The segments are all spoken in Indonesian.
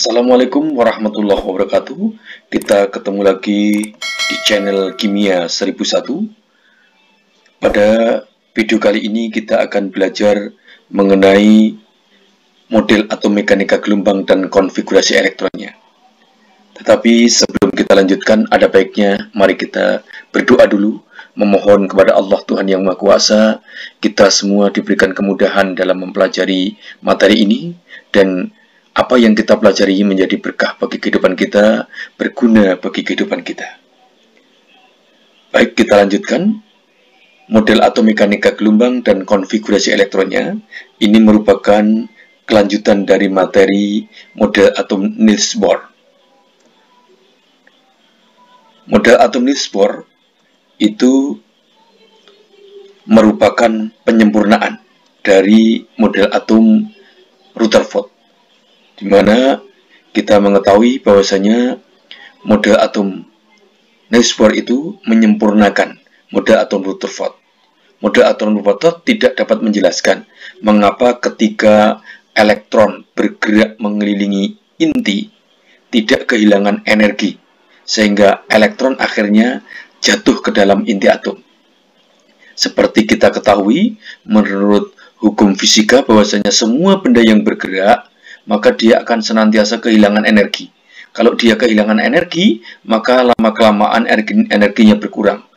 Assalamualaikum warahmatullahi wabarakatuh. Kita ketemu lagi di channel Kimia 1001. Pada video kali ini kita akan belajar mengenai model atau mekanika gelombang dan konfigurasi elektronnya. Tetapi sebelum kita lanjutkan, ada baiknya mari kita berdoa dulu, memohon kepada Allah Tuhan Yang Maha Kuasa, kita semua diberikan kemudahan dalam mempelajari materi ini, dan apa yang kita pelajari menjadi berkah bagi kehidupan kita, berguna bagi kehidupan kita. Baik, kita lanjutkan. Model atau mekanika gelombang dan konfigurasi elektronnya, ini merupakan kelanjutan dari materi model atom Niels Bohr. Model atom Niels Bohr itu merupakan penyempurnaan dari model atom Rutherford, di mana kita mengetahui bahwasanya model atom Niels Bohr itu menyempurnakan model atom Rutherford. Model atom Rutherford tidak dapat menjelaskan mengapa ketika elektron bergerak mengelilingi inti tidak kehilangan energi, sehingga elektron akhirnya jatuh ke dalam inti atom. Seperti kita ketahui, menurut hukum fisika bahwasanya semua benda yang bergerak maka dia akan senantiasa kehilangan energi. Kalau dia kehilangan energi, maka lama-kelamaan energinya berkurang.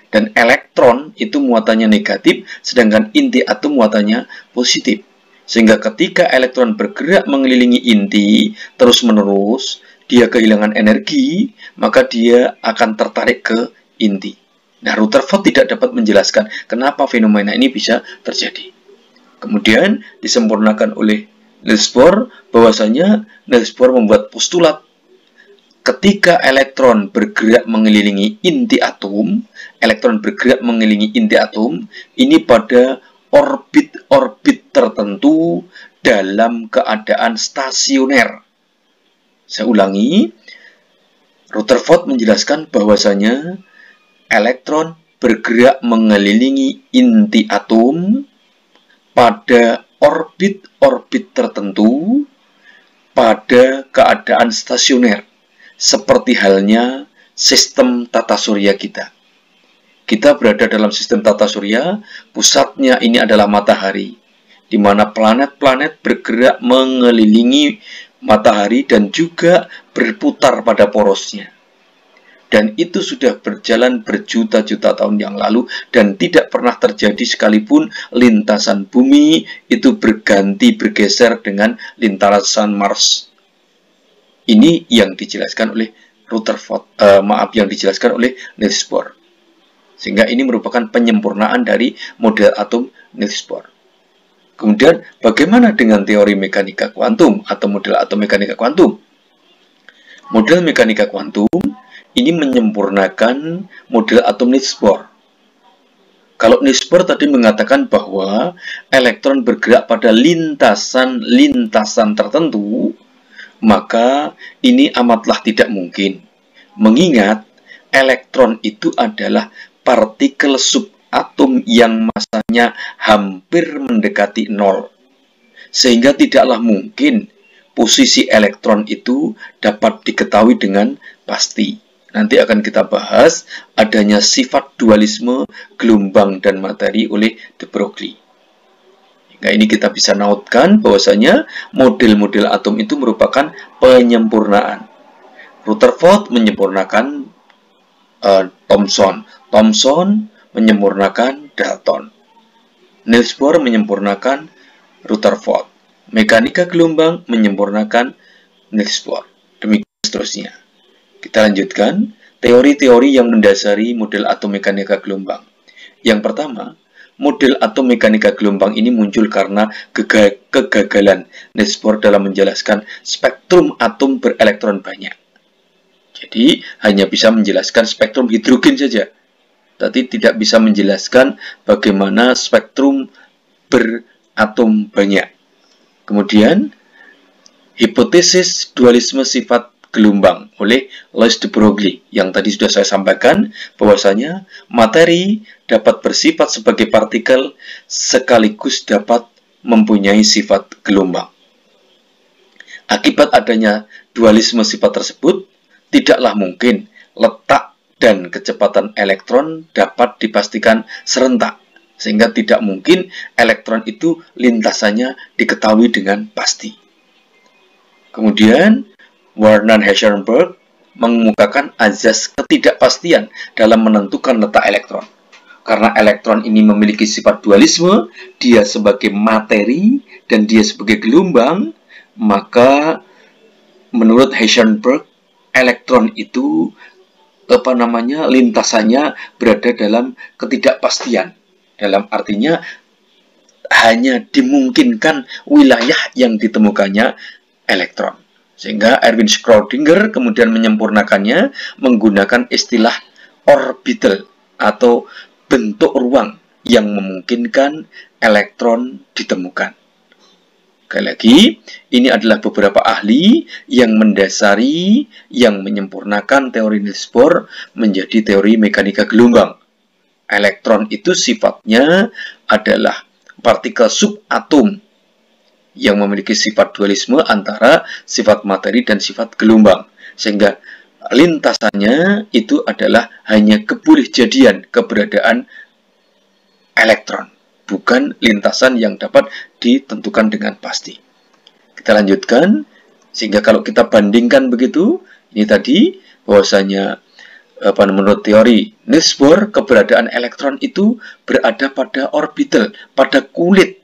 Dan elektron itu muatannya negatif, sedangkan inti atom muatannya positif. Sehingga ketika elektron bergerak mengelilingi inti terus-menerus, dia kehilangan energi, maka dia akan tertarik ke inti. Nah, Rutherford tidak dapat menjelaskan kenapa fenomena ini bisa terjadi. Kemudian disempurnakan oleh Niels Bohr, bahwasanya Niels Bohr membuat postulat ketika elektron bergerak mengelilingi inti atom, ini pada orbit-orbit tertentu dalam keadaan stasioner. Saya ulangi, Rutherford menjelaskan bahwasanya elektron bergerak mengelilingi inti atom pada orbit-orbit tertentu pada keadaan stasioner, seperti halnya sistem tata surya kita. Kita berada dalam sistem tata surya, pusatnya ini adalah matahari, di mana planet-planet bergerak mengelilingi matahari dan juga berputar pada porosnya. Dan itu sudah berjalan berjuta-juta tahun yang lalu dan tidak pernah terjadi sekalipun lintasan bumi itu bergeser dengan lintasan Mars. Ini yang dijelaskan oleh Rutherford, yang dijelaskan oleh Niels Bohr. Sehingga ini merupakan penyempurnaan dari model atom Niels Bohr. Kemudian bagaimana dengan teori mekanika kuantum atau model atom mekanika kuantum? Model mekanika kuantum ini menyempurnakan model atom Niels Bohr. Kalau Niels Bohr tadi mengatakan bahwa elektron bergerak pada lintasan-lintasan tertentu, maka ini amatlah tidak mungkin. Mengingat elektron itu adalah partikel subatom yang masanya hampir mendekati nol. Sehingga tidaklah mungkin posisi elektron itu dapat diketahui dengan pasti. Nanti akan kita bahas adanya sifat dualisme gelombang dan materi oleh de Broglie. Nah, ini kita bisa nautkan bahwasanya model-model atom itu merupakan penyempurnaan. Rutherford menyempurnakan Thomson. Thomson menyempurnakan Dalton. Niels Bohr menyempurnakan Rutherford. Mekanika gelombang menyempurnakan Niels Bohr. Demikian seterusnya. Kita lanjutkan teori-teori yang mendasari model atom mekanika gelombang. Yang pertama, model atom mekanika gelombang ini muncul karena kegagalan Niels Bohr dalam menjelaskan spektrum atom berelektron banyak. Jadi, hanya bisa menjelaskan spektrum hidrogen saja, tapi tidak bisa menjelaskan bagaimana spektrum beratom banyak. Kemudian, hipotesis dualisme sifat gelombang oleh Louis de Broglie yang tadi sudah saya sampaikan bahwasanya materi dapat bersifat sebagai partikel sekaligus dapat mempunyai sifat gelombang. Akibat adanya dualisme sifat tersebut, tidaklah mungkin letak dan kecepatan elektron dapat dipastikan serentak, sehingga tidak mungkin elektron itu lintasannya diketahui dengan pasti. Kemudian, Warner-Heisenberg mengemukakan azas ketidakpastian dalam menentukan letak elektron. Karena elektron ini memiliki sifat dualisme, dia sebagai materi dan dia sebagai gelombang, maka menurut Heisenberg, elektron itu lintasannya berada dalam ketidakpastian. Dalam artinya hanya dimungkinkan wilayah yang ditemukannya elektron. Sehingga Erwin Schrödinger kemudian menyempurnakannya menggunakan istilah orbital atau bentuk ruang yang memungkinkan elektron ditemukan. Sekali lagi, ini adalah beberapa ahli yang mendasari, yang menyempurnakan teori Niels Bohr menjadi teori mekanika gelombang. Elektron itu sifatnya adalah partikel subatom yang memiliki sifat dualisme antara sifat materi dan sifat gelombang. Sehingga lintasannya itu adalah hanya kebolehjadian keberadaan elektron, bukan lintasan yang dapat ditentukan dengan pasti. Kita lanjutkan, sehingga kalau kita bandingkan begitu, ini tadi bahwasanya menurut teori Niels Bohr, keberadaan elektron itu berada pada orbital, pada kulit,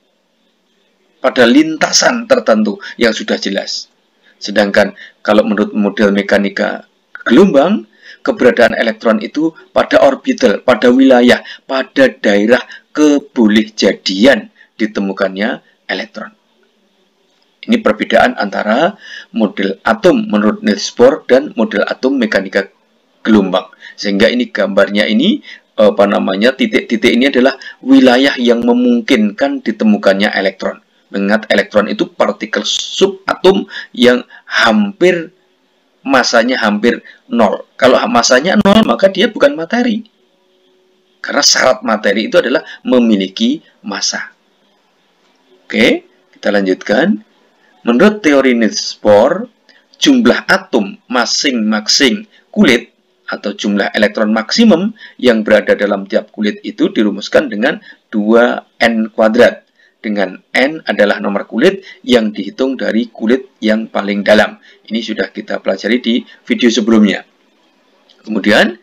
pada lintasan tertentu yang sudah jelas. Sedangkan kalau menurut model mekanika gelombang, keberadaan elektron itu pada orbital, pada wilayah, pada daerah kebolehjadian ditemukannya elektron. Ini perbedaan antara model atom menurut Niels Bohr dan model atom mekanika gelombang. Sehingga ini gambarnya ini titik-titik ini adalah wilayah yang memungkinkan ditemukannya elektron. Mengingat elektron itu partikel subatom yang masanya hampir nol. Kalau masanya nol, maka dia bukan materi. Karena syarat materi itu adalah memiliki massa. Oke, kita lanjutkan. Menurut teori Niels Bohr, jumlah atom masing-masing kulit atau jumlah elektron maksimum yang berada dalam tiap kulit itu dirumuskan dengan 2n kuadrat. Dengan n adalah nomor kulit yang dihitung dari kulit yang paling dalam. Ini sudah kita pelajari di video sebelumnya. Kemudian,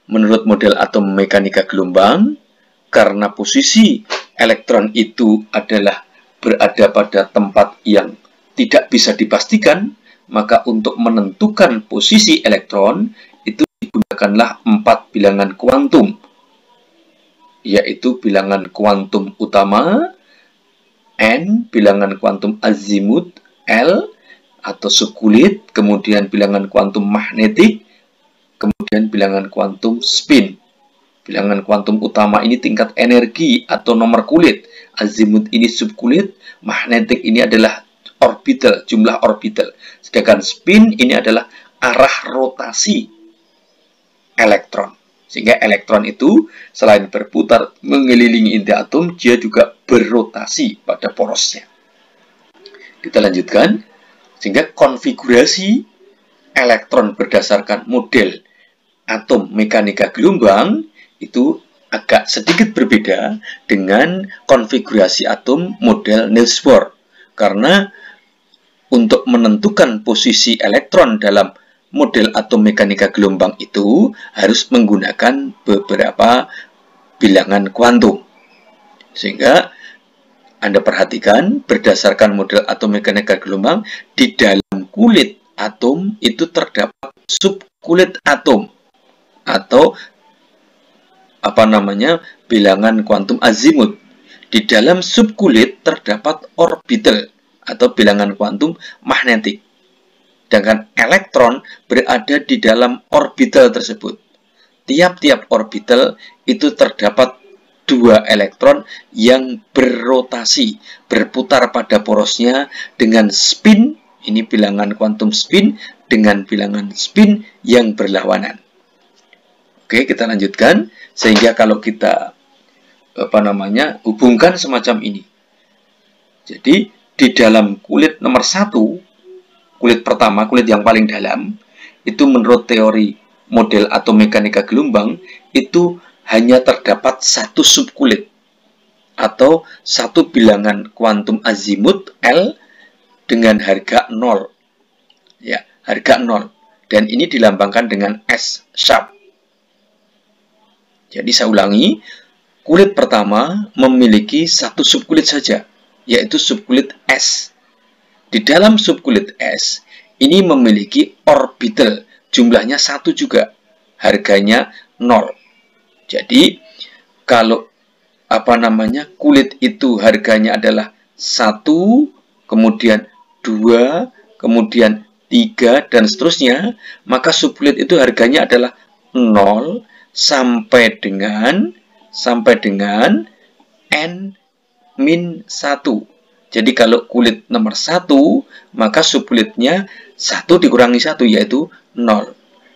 menurut model atom mekanika gelombang, karena posisi elektron itu adalah berada pada tempat yang tidak bisa dipastikan, maka untuk menentukan posisi elektron itu digunakanlah 4 bilangan kuantum, yaitu bilangan kuantum utama, N, bilangan kuantum azimut, L, atau subkulit, kemudian bilangan kuantum magnetik, kemudian bilangan kuantum spin. Bilangan kuantum utama ini tingkat energi atau nomor kulit. Azimut ini subkulit. Magnetik ini adalah orbital, jumlah orbital. Sedangkan spin ini adalah arah rotasi elektron. Sehingga elektron itu selain berputar mengelilingi inti atom, dia juga berrotasi pada porosnya. Kita lanjutkan. Sehingga konfigurasi elektron berdasarkan model atom mekanika gelombang itu agak sedikit berbeda dengan konfigurasi atom model Niels Bohr. Karena untuk menentukan posisi elektron dalam model atom mekanika gelombang itu harus menggunakan beberapa bilangan kuantum. Sehingga Anda perhatikan berdasarkan model atom mekanika gelombang, di dalam kulit atom itu terdapat subkulit atom atau bilangan kuantum azimut. Di dalam subkulit terdapat orbital atau bilangan kuantum magnetik. Sedangkan elektron berada di dalam orbital tersebut. Tiap-tiap orbital itu terdapat 2 elektron yang berrotasi, berputar pada porosnya dengan spin, ini bilangan kuantum spin, dengan bilangan spin yang berlawanan. Oke, kita lanjutkan. Sehingga kalau kita hubungkan semacam ini. Jadi di dalam kulit nomor 1 kulit pertama, kulit yang paling dalam, itu menurut teori model atom mekanika gelombang, itu hanya terdapat satu subkulit atau satu bilangan kuantum azimut L dengan harga 0. Ya, harga 0. Dan ini dilambangkan dengan S sharp. Jadi saya ulangi, kulit pertama memiliki satu subkulit saja, yaitu subkulit S. Di dalam subkulit S, ini memiliki orbital, jumlahnya 1 juga, harganya 0. Jadi, kalau kulit itu harganya adalah 1, kemudian 2, kemudian 3, dan seterusnya, maka subkulit itu harganya adalah 0 sampai dengan N-1. Jadi kalau kulit nomor 1, maka subkulitnya 1 dikurangi 1, yaitu 0.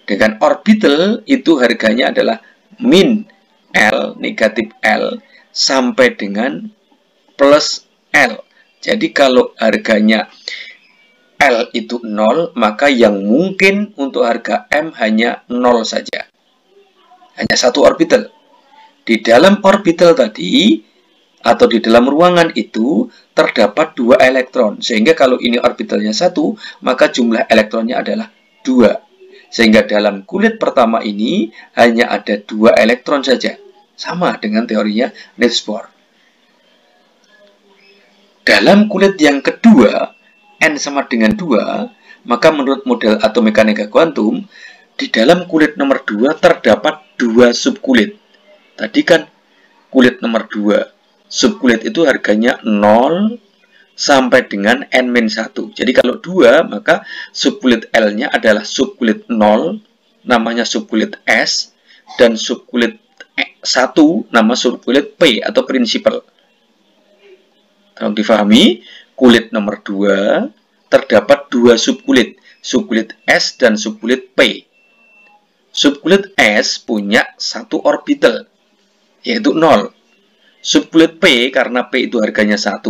Dengan orbital itu harganya adalah min L, negatif L, sampai dengan plus L. Jadi kalau harganya L itu 0, maka yang mungkin untuk harga M hanya 0 saja. Hanya satu orbital. Di dalam orbital tadi, atau di dalam ruangan itu, terdapat 2 elektron. Sehingga kalau ini orbitalnya 1, maka jumlah elektronnya adalah 2. Sehingga dalam kulit pertama ini, hanya ada 2 elektron saja. Sama dengan teorinya Niels Bohr. Dalam kulit yang kedua, N sama dengan 2, maka menurut model atom mekanika kuantum, di dalam kulit nomor 2 terdapat 2 subkulit. Tadi kan kulit nomor 2, subkulit itu harganya 0 sampai dengan N-1. Jadi kalau 2, maka subkulit L-nya adalah subkulit 0, namanya subkulit S, dan subkulit 1, nama subkulit P atau prinsipal. Tolong difahami, kulit nomor 2 terdapat 2 subkulit, subkulit S dan subkulit P. Subkulit S punya 1 orbital, yaitu 0. Subkulit P, karena P itu harganya 1,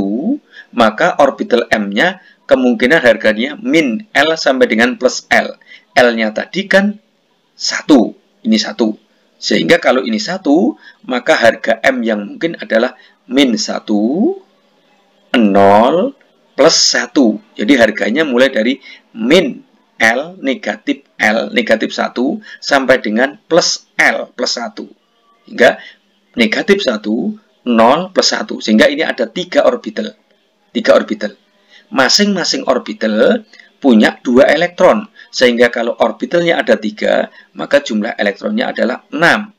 maka orbital M-nya kemungkinan harganya min L sampai dengan plus L. L-nya tadi kan 1, ini 1. Sehingga kalau ini 1, maka harga M yang mungkin adalah min 1, 0, plus 1. Jadi harganya mulai dari min L, negatif 1, sampai dengan plus L, plus 1. Hingga negatif 1, 0, plus 1. Sehingga ini ada 3 orbital. Masing-masing orbital punya 2 elektron. Sehingga kalau orbitalnya ada 3, maka jumlah elektronnya adalah 6.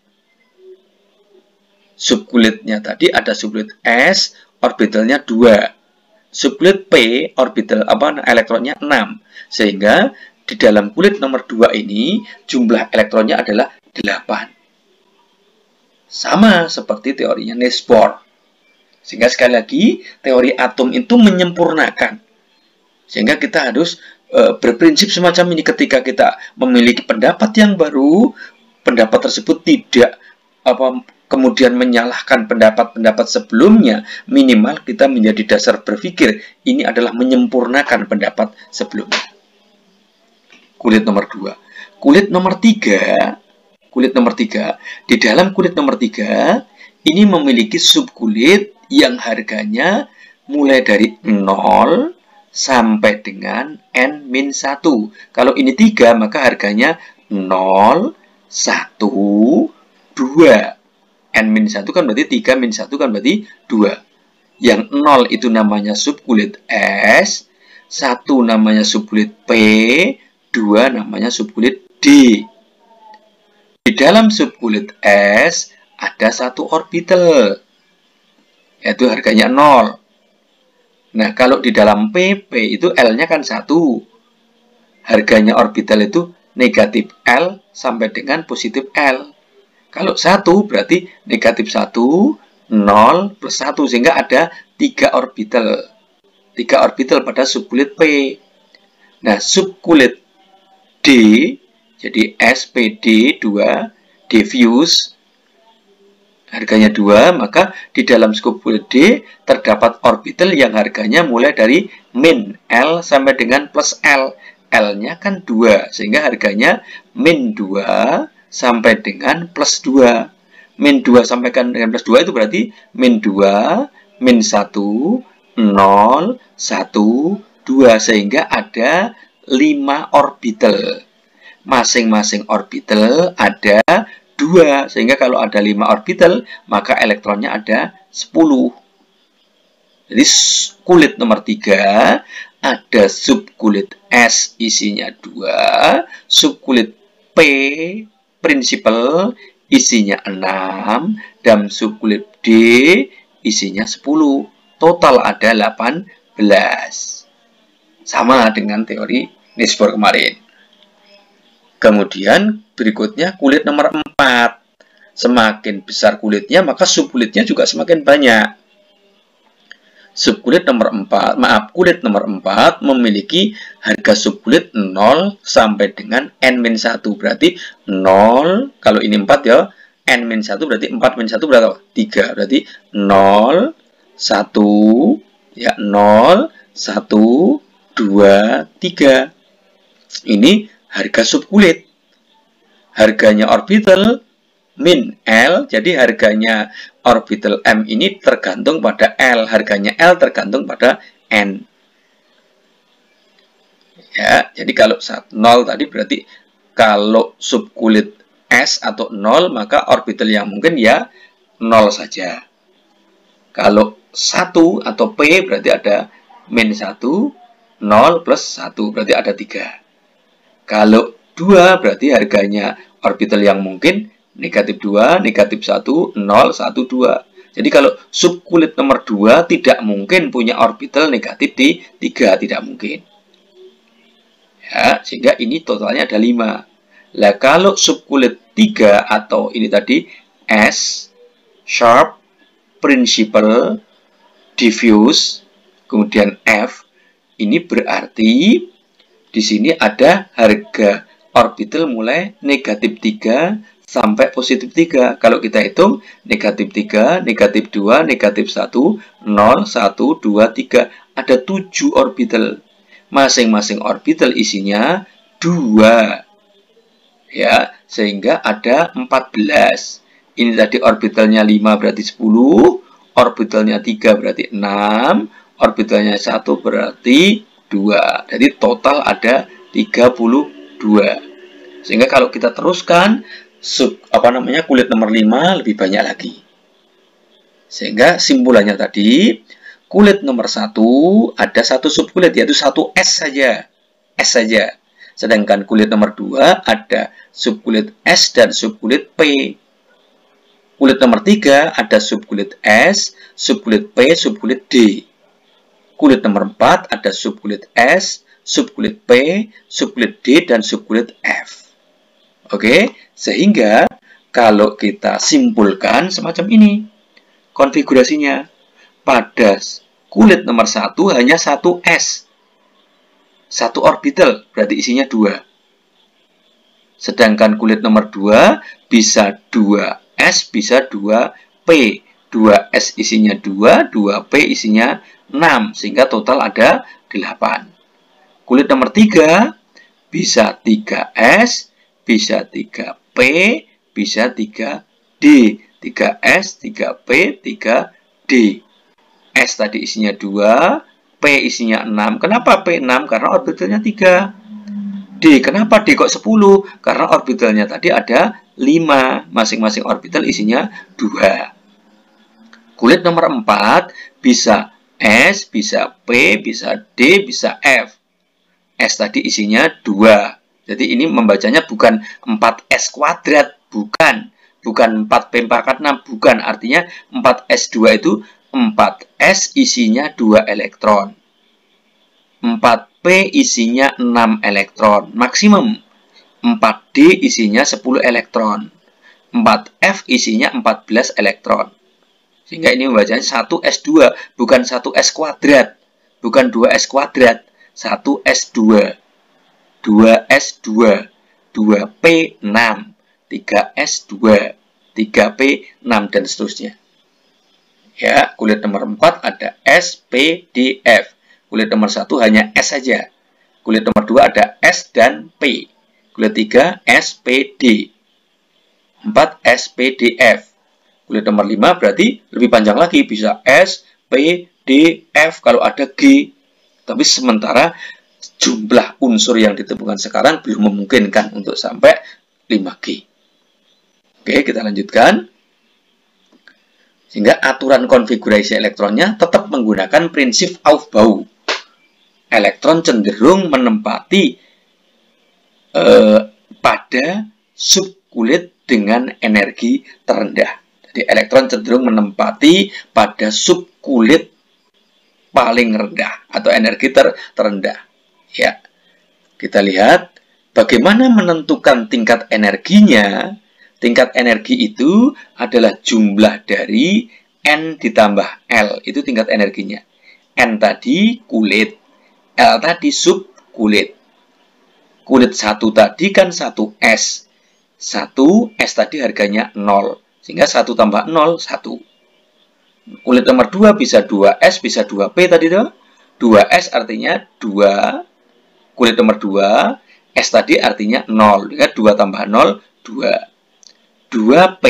Subkulitnya tadi ada subkulit S, orbitalnya 2. Subkulit P, orbital elektronnya 6. Sehingga di dalam kulit nomor 2 ini jumlah elektronnya adalah 8. Sama seperti teorinya Niels Bohr. Sehingga sekali lagi teori atom itu menyempurnakan. Sehingga kita harus berprinsip semacam ini ketika kita memiliki pendapat yang baru, pendapat tersebut tidak kemudian menyalahkan pendapat-pendapat sebelumnya, minimal kita menjadi dasar berpikir ini adalah menyempurnakan pendapat sebelumnya. Kulit nomor 2. Kulit nomor 3, di dalam kulit nomor 3, ini memiliki subkulit yang harganya mulai dari 0 sampai dengan N-1. Kalau ini 3, maka harganya 0, 1, 2. N-1 kan berarti 3, min 1 kan berarti 2. Yang 0 itu namanya subkulit S, 1 namanya subkulit P, 2 namanya subkulit D. Di dalam subkulit S ada 1 orbital, yaitu harganya 0. Nah, kalau di dalam P itu L-nya kan 1. Harganya orbital itu negatif L sampai dengan positif L. Kalau 1 berarti negatif 1, 0, plus 1. Sehingga ada 3 orbital. 3 orbital pada subkulit P. Nah, subkulit D, jadi SPD 2, diffuse. harganya 2, maka di dalam subkulit D terdapat orbital yang harganya mulai dari min L sampai dengan plus L. L-nya kan 2, sehingga harganya min 2 sampai dengan plus 2. Min 2 sampai dengan plus 2 itu berarti min 2, min 1, 0, 1, 2. Sehingga ada 5 orbital. Masing-masing orbital ada 2. Sehingga kalau ada 5 orbital, maka elektronnya ada 10. Jadi kulit nomor 3 ada subkulit S isinya 2, subkulit P prinsipal isinya 6, dan subkulit D isinya 10. Total ada 18. Sama dengan teori Niels Bohr kemarin. Kemudian berikutnya kulit nomor 4. Semakin besar kulitnya, maka subkulitnya juga semakin banyak. Subkulit nomor 4, kulit nomor 4 memiliki harga subkulit 0 sampai dengan N-1. Berarti 0, kalau ini 4 ya, N-1 berarti 4-1 berapa? 3. Berarti 0, 1, ya 0, 1, 2, 3. Ini harga subkulit. Harganya orbital min L, jadi harganya orbital M ini tergantung pada L, harganya L tergantung pada N. Ya, jadi kalau 0 tadi berarti kalau subkulit S atau 0, maka orbital yang mungkin ya 0 saja. Kalau 1 atau P berarti ada min 1, 0 plus 1 berarti ada 3. Kalau 2 berarti harganya orbital yang mungkin negatif 2, negatif 1, 0, 1, 2. Jadi kalau subkulit nomor 2 tidak mungkin punya orbital negatif di 3, tidak mungkin. Ya, sehingga ini totalnya ada 5. Lah kalau subkulit 3 atau ini tadi S, sharp, principal, diffuse, kemudian F, ini berarti di sini ada harga orbital mulai negatif 3 sampai positif 3. Kalau kita hitung negatif 3, negatif 2, negatif 1, 0, 1, 2, 3. Ada 7 orbital. Masing-masing orbital isinya 2. Ya, sehingga ada 14. Ini tadi orbitalnya 5 berarti 10, orbitalnya 3 berarti 6, orbitalnya 1 berarti 2. Jadi total ada 32. Sehingga kalau kita teruskan kulit nomor 5 lebih banyak lagi. Sehingga simpulannya tadi, kulit nomor 1 ada satu subkulit, yaitu satu S saja. S saja. Sedangkan kulit nomor 2 ada subkulit S dan subkulit P. Kulit nomor 3 ada subkulit S, subkulit P, subkulit D. Kulit nomor 4 ada subkulit S, subkulit P, subkulit D, dan subkulit F. Oke, sehingga kalau kita simpulkan semacam ini konfigurasinya. Pada kulit nomor 1 hanya satu S, satu orbital, berarti isinya 2. Sedangkan kulit nomor 2 bisa 2 S, bisa 2 P. 2 S isinya 2, 2 P isinya 6, sehingga total ada 8. Kulit nomor 3 bisa 3 S, bisa 3 P, bisa 3 D. 3 S, 3 P, 3 D. S tadi isinya 2, P isinya 6. Kenapa P 6? Karena orbitalnya 3. D, kenapa D kok 10? Karena orbitalnya tadi ada 5. Masing-masing orbital isinya 2. Kulit nomor 4 bisa S, bisa P, bisa D, bisa F. S tadi isinya 2. Jadi ini membacanya bukan 4S kuadrat, bukan 4P pangkat 6, bukan. Artinya 4S2 itu 4S isinya 2 elektron. 4P isinya 6 elektron, maksimum. 4D isinya 10 elektron. 4F isinya 14 elektron. Sehingga ini membacanya 1S2, bukan 1S kuadrat, bukan 2S kuadrat, 1S2. 2S2, 2P6, 3S2. 3P, 6, dan seterusnya. Ya, kulit nomor 4 ada S, P, D, F. Kulit nomor 1 hanya S saja. Kulit nomor 2 ada S dan P. Kulit 3 S, P, D. 4 S, P, D, F. Kulit nomor 5 berarti lebih panjang lagi. Bisa S, P, D, F kalau ada G. Tapi sementara jumlah unsur yang ditemukan sekarang belum memungkinkan untuk sampai 5G. Oke, kita lanjutkan. Sehingga aturan konfigurasi elektronnya tetap menggunakan prinsip Aufbau. Elektron cenderung menempati pada subkulit dengan energi terendah. Jadi elektron cenderung menempati pada subkulit paling rendah atau energi terendah. Ya, kita lihat bagaimana menentukan tingkat energinya. Tingkat energi itu adalah jumlah dari N ditambah L. Itu tingkat energinya. N tadi kulit, L tadi subkulit. Kulit 1 tadi kan 1S. 1S tadi harganya 0. Sehingga 1 tambah 0, 1. Kulit nomor 2 bisa 2S, bisa 2P tadi tuh. 2S artinya 2. Kulit nomor 2, S tadi artinya 0. Sehingga 2 tambah 0, 2. 2P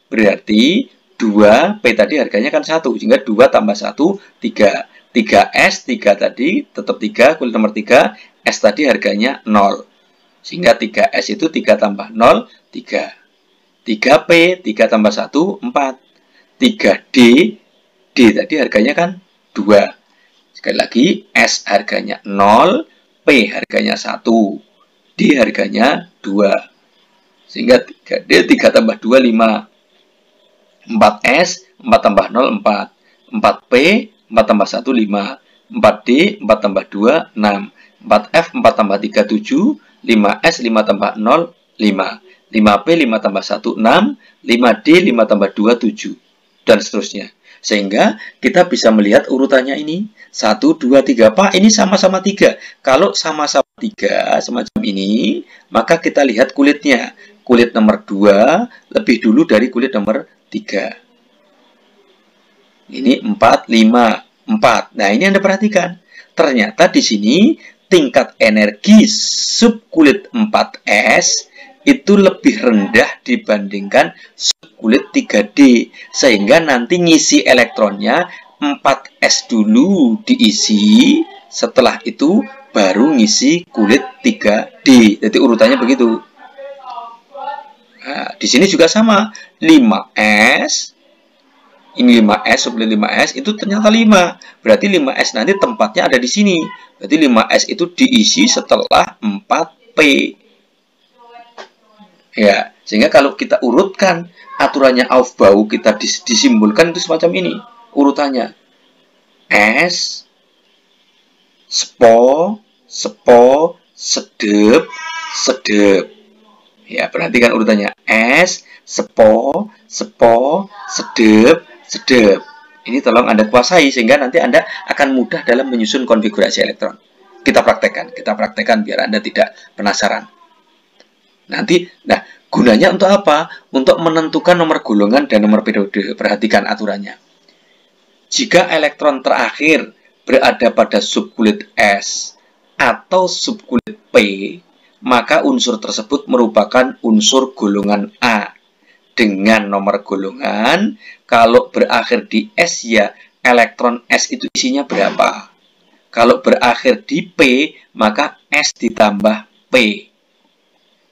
berarti 2P tadi harganya kan 1. Sehingga 2 tambah 1, 3. 3S, 3 tadi tetap 3. Kulit nomor 3, S tadi harganya 0. Sehingga 3S itu 3 tambah 0, 3. 3P, 3 tambah 1, 4. 3D, D tadi harganya kan 2. Sekali lagi, S harganya 0, P harganya 1, D harganya 2. Sehingga 3D, 3 tambah 2, 5. 4S, 4 tambah 0, 4. 4P, 4 tambah 1, 5. 4D, 4 tambah 2, 6. 4F, 4 tambah 3, 7. 5S, 5 tambah 0, 5. 5P, 5 tambah 1, 6. 5D, 5 tambah 2, 7. Dan seterusnya. Sehingga kita bisa melihat urutannya ini. 1, 2, 3. Pak, ini sama-sama 3. Kalau sama-sama 3, semacam ini, maka kita lihat kulitnya. Kulit nomor 2 lebih dulu dari kulit nomor 3. Ini 4, 5, 4. Nah, ini Anda perhatikan. Ternyata di sini tingkat energi subkulit 4S itu lebih rendah dibandingkan subkulit 3D. Sehingga nanti ngisi elektronnya 4S dulu diisi, setelah itu baru ngisi kulit 3D. Jadi urutannya begitu. Nah, di sini juga sama. 5S. Ini 5S, subkulit 5S itu ternyata 5. Berarti 5S nanti tempatnya ada di sini. Berarti 5S itu diisi setelah 4P. Ya, sehingga kalau kita urutkan aturannya Aufbau, kita disimbolkan itu semacam ini urutannya. S, SPO, SPO, sedep, sedep. Ya, perhatikan urutannya. S, SPO, SPO, sedep, sedep. Ini tolong Anda kuasai sehingga nanti Anda akan mudah dalam menyusun konfigurasi elektron. Kita praktekkan biar Anda tidak penasaran. Nanti, nah, gunanya untuk apa? Untuk menentukan nomor golongan dan nomor periode. Perhatikan aturannya. Jika elektron terakhir berada pada subkulit S atau subkulit P, maka unsur tersebut merupakan unsur golongan A. Dengan nomor golongan, kalau berakhir di S ya, elektron S itu isinya berapa? Kalau berakhir di P, maka S ditambah P.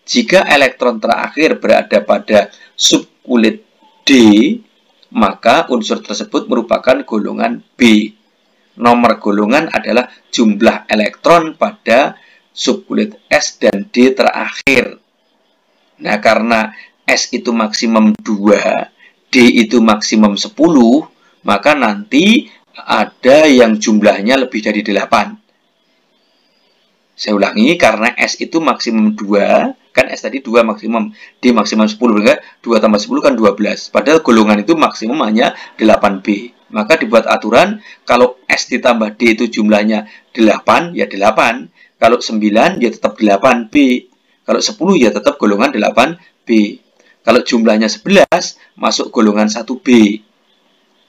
Jika elektron terakhir berada pada subkulit D, maka unsur tersebut merupakan golongan B. Nomor golongan adalah jumlah elektron pada subkulit S dan D terakhir. Nah, karena S itu maksimum 2, D itu maksimum 10, maka nanti ada yang jumlahnya lebih dari 8. Saya ulangi, karena S itu maksimum 2, kan S tadi 2 maksimum, D maksimum 10, berarti 2 tambah 10 kan 12. Padahal golongan itu maksimum hanya 8B. Maka dibuat aturan, kalau S ditambah D itu jumlahnya 8, ya 8. Kalau 9, ya tetap 8B. Kalau 10, ya tetap golongan 8B. Kalau jumlahnya 11, masuk golongan 1B.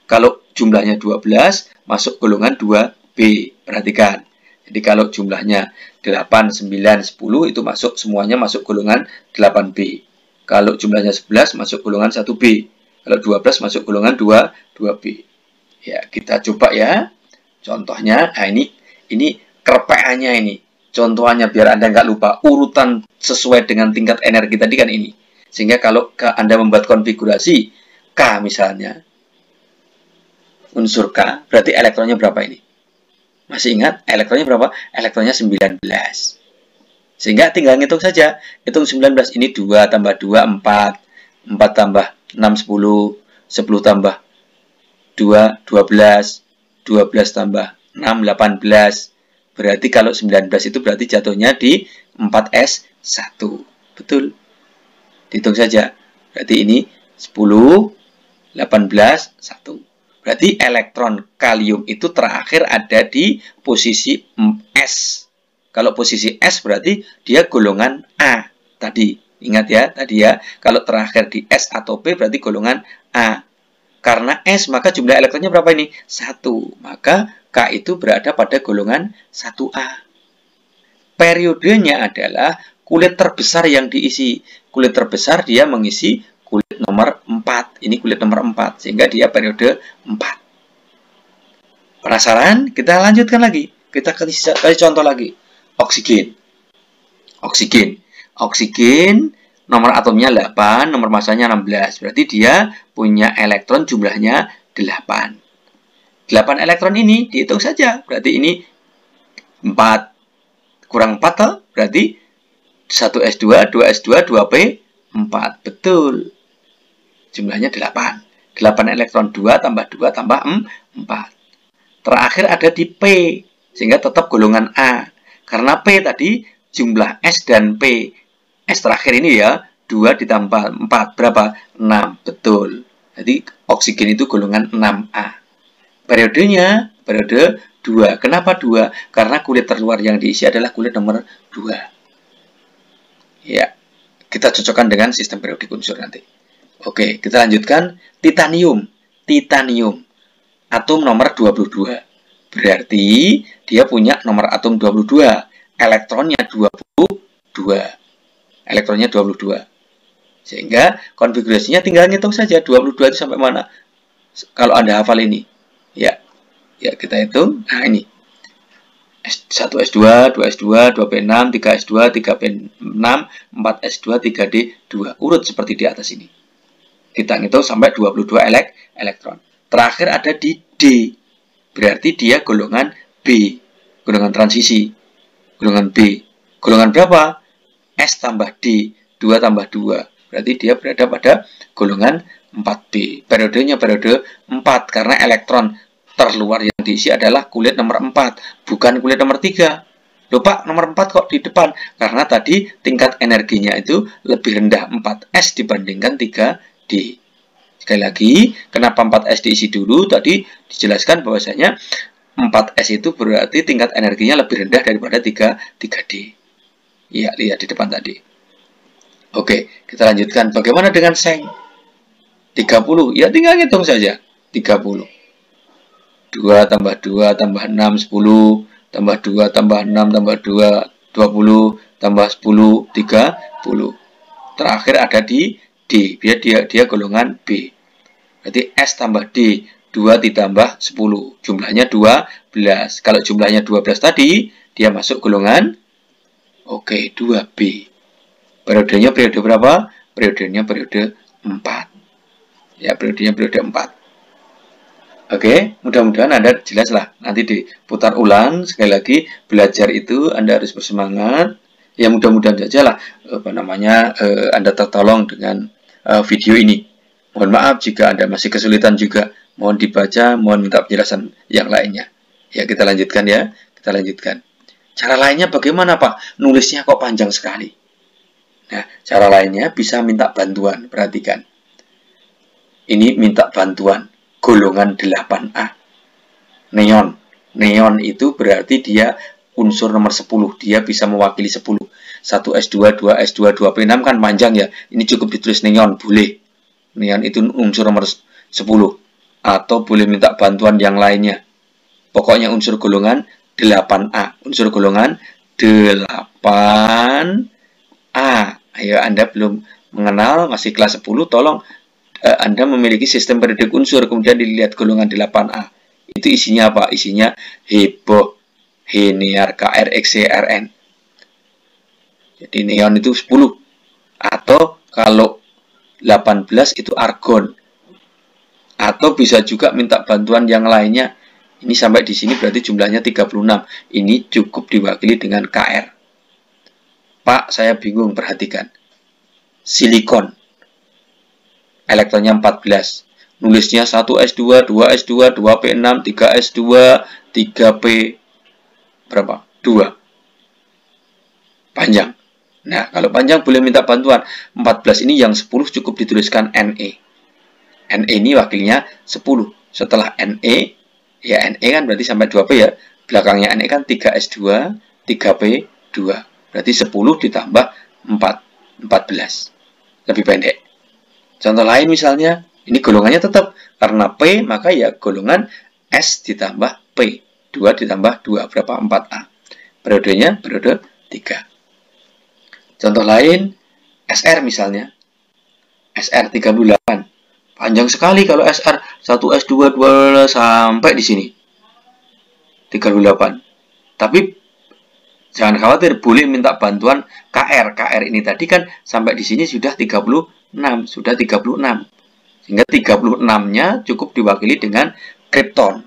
Kalau jumlahnya 12, masuk golongan 2B. Perhatikan. Jadi kalau jumlahnya 8, 9, 10, itu semuanya masuk golongan 8B. Kalau jumlahnya 11, masuk golongan 1B. Kalau 12, masuk golongan 2B. Ya, kita coba ya. Contohnya, nah ini kerpeannya ini. Contohnya biar Anda nggak lupa. Urutan sesuai dengan tingkat energi tadi kan ini. Sehingga kalau Anda membuat konfigurasi K misalnya, unsur K, berarti elektronnya berapa ini? Masih ingat elektronnya berapa? Elektronnya 19. Sehingga tinggal ngitung saja. Hitung 19, ini 2 tambah 2, 4. 4 tambah 6, 10. 10 tambah 2, 12. 12 tambah 6, 18. Berarti kalau 19 itu berarti jatuhnya di 4S1. Betul. Dihitung saja. Berarti ini 10, 18, 1. Berarti elektron kalium itu terakhir ada di posisi S. Kalau posisi S berarti dia golongan A. Tadi, ingat ya, tadi ya. Kalau terakhir di S atau P berarti golongan A. Karena S, maka jumlah elektronnya berapa ini? 1. Maka K itu berada pada golongan 1A. Periodenya adalah kulit terbesar yang diisi. Kulit terbesar dia mengisi kulit nomor 4. Ini kulit nomor 4. Sehingga dia periode 4. Penasaran? Kita lanjutkan lagi. Kita kasih contoh lagi. Oksigen. Oksigen nomor atomnya 8, nomor masanya 16. Berarti dia punya elektron jumlahnya 8. 8 elektron ini dihitung saja. Berarti ini 4 kurang 4 toh? Berarti 1S2, 2S2, 2P, 4. Betul. Jumlahnya 8. 8 elektron 2 tambah 2 tambah 4. Terakhir ada di P. Sehingga tetap golongan A. Karena P tadi jumlah S dan P. S terakhir ini ya. 2 ditambah 4. Berapa? 6. Betul. Jadi oksigen itu golongan 6A. Periodenya, periode 2. Kenapa 2? Karena kulit terluar yang diisi adalah kulit nomor 2. Ya, kita cocokkan dengan sistem periodik unsur nanti. Oke, kita lanjutkan. Titanium. Atom nomor 22. Berarti dia punya nomor atom 22. Elektronnya 22. Elektronnya 22. Sehingga konfigurasinya tinggal ngitung saja. 22 itu sampai mana? Kalau Anda hafal ini. Ya, kita hitung. Nah, ini. 1S2, 2S2, 2P6, 3S2, 3P6, 4S2, 3D2. Urut seperti di atas ini. Kita ngitung sampai 22 elektron. Terakhir ada di D. Berarti dia golongan B. Golongan transisi. Golongan B. Golongan berapa? S tambah D. 2 tambah 2. Berarti dia berada pada golongan 4B. Periodenya periode 4. Karena elektron terluar yang diisi adalah kulit nomor 4, bukan kulit nomor 3. Loh Pak, nomor 4 kok di depan? Karena tadi tingkat energinya itu lebih rendah 4S dibandingkan 3D. Sekali lagi, kenapa 4S diisi dulu? Tadi dijelaskan bahwasanya 4S itu berarti tingkat energinya lebih rendah daripada 3D. Iya, lihat di depan tadi. Oke, kita lanjutkan. Bagaimana dengan seng? 30, ya tinggal hitung saja. 30. 2 tambah 2 tambah 6, 10, tambah 2 tambah 6 tambah 2, 20, tambah 10, 30. Terakhir ada di D, dia golongan B. Berarti S tambah D, 2 ditambah 10, jumlahnya 12. Kalau jumlahnya 12 tadi, dia masuk golongan, oke, 2B. Periodenya periode berapa? Periodenya periode 4. Ya, periodenya periode 4. Oke, mudah-mudahan Anda jelas lah. Nanti diputar ulang. Sekali lagi, belajar itu Anda harus bersemangat. Ya, mudah-mudahan saja lah, Anda tertolong dengan video ini. Mohon maaf jika Anda masih kesulitan juga. Mohon dibaca, mohon minta penjelasan yang lainnya. Ya, kita lanjutkan ya. Kita lanjutkan. Cara lainnya bagaimana, Pak? Nulisnya kok panjang sekali. Nah, cara lainnya bisa minta bantuan. Perhatikan. Ini minta bantuan. Golongan 8A. Neon. Neon itu berarti dia unsur nomor 10. Dia bisa mewakili 10. 1s2, 2s2, 2p6 kan panjang ya. Ini cukup ditulis neon, boleh. Neon itu unsur nomor 10. Atau boleh minta bantuan yang lainnya. Pokoknya unsur golongan 8A. Unsur golongan 8A. Ayo, Anda belum mengenal, masih kelas 10, tolong Anda memiliki sistem periodik unsur, kemudian dilihat golongan 8A. Itu isinya apa? Isinya heboh, heniar, KRXCRN. Jadi neon itu 10. Atau kalau 18 itu argon. Atau bisa juga minta bantuan yang lainnya. Ini sampai di sini berarti jumlahnya 36. Ini cukup diwakili dengan KR. Pak, saya bingung, perhatikan. Silikon. Elektronnya 14. Nulisnya 1s2, 2s2, 2p6, 3s2, 3p berapa? 2. Panjang. Nah, kalau panjang boleh minta bantuan. 14 ini yang 10 cukup dituliskan Ne. Ne ini wakilnya 10. Setelah Ne, ya Ne kan berarti sampai 2p ya. Belakangnya Ne kan 3s2, 3p2. Berarti 10 ditambah 4, 14. Lebih pendek. Contoh lain misalnya, ini golongannya tetap. Karena P, maka ya golongan S ditambah P. 2 ditambah 2, berapa? 4A. Periodenya, periode 3. Contoh lain, SR misalnya. SR 38. Panjang sekali kalau SR. 1S2, 2 sampai di sini. 38. Tapi jangan khawatir, boleh minta bantuan KR. KR ini tadi kan sampai di sini sudah 36. Sudah 36. Sehingga 36-nya cukup diwakili dengan kripton.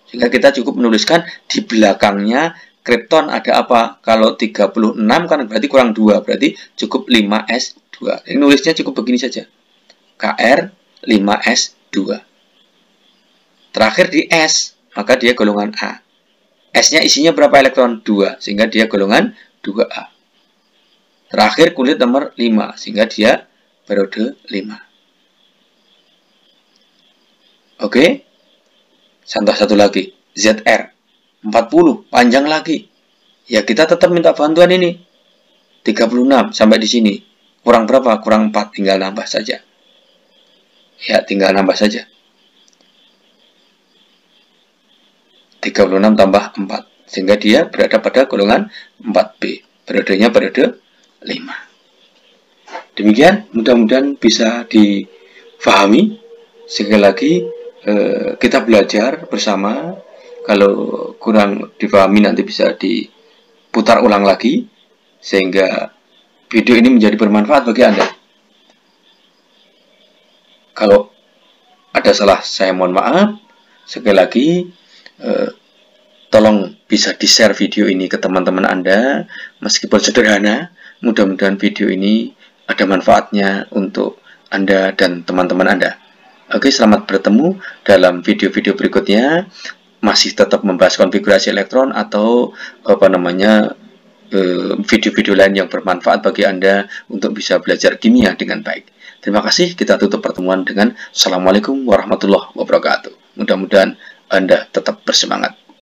Sehingga kita cukup menuliskan di belakangnya kripton ada apa? Kalau 36 kan berarti kurang 2. Berarti cukup 5s2. Ini nulisnya cukup begini saja. KR 5s2. Terakhir di S, maka dia golongan A. S-nya isinya berapa elektron? 2. Sehingga dia golongan 2A. Terakhir kulit nomor 5. Sehingga dia periode 5. Oke. Contoh satu lagi. ZR. 40. Panjang lagi. Ya kita tetap minta bantuan ini. 36 sampai di sini. Kurang berapa? Kurang 4. Tinggal nambah saja. Ya tinggal nambah saja. 36 tambah 4. Sehingga dia berada pada golongan 4B. Periodenya periode 5. Demikian, mudah-mudahan bisa difahami. Sekali lagi, kita belajar bersama. Kalau kurang difahami nanti bisa diputar ulang lagi. Sehingga video ini menjadi bermanfaat bagi Anda. Kalau ada salah, saya mohon maaf. Sekali lagi, tolong bisa di-share video ini ke teman-teman Anda. Meskipun sederhana, mudah-mudahan video ini ada manfaatnya untuk Anda dan teman-teman Anda. Oke, selamat bertemu dalam video-video berikutnya. Masih tetap membahas konfigurasi elektron atau video-video lain yang bermanfaat bagi Anda untuk bisa belajar kimia dengan baik. Terima kasih, kita tutup pertemuan dengan Assalamualaikum warahmatullahi wabarakatuh. Mudah-mudahan Anda tetap bersemangat.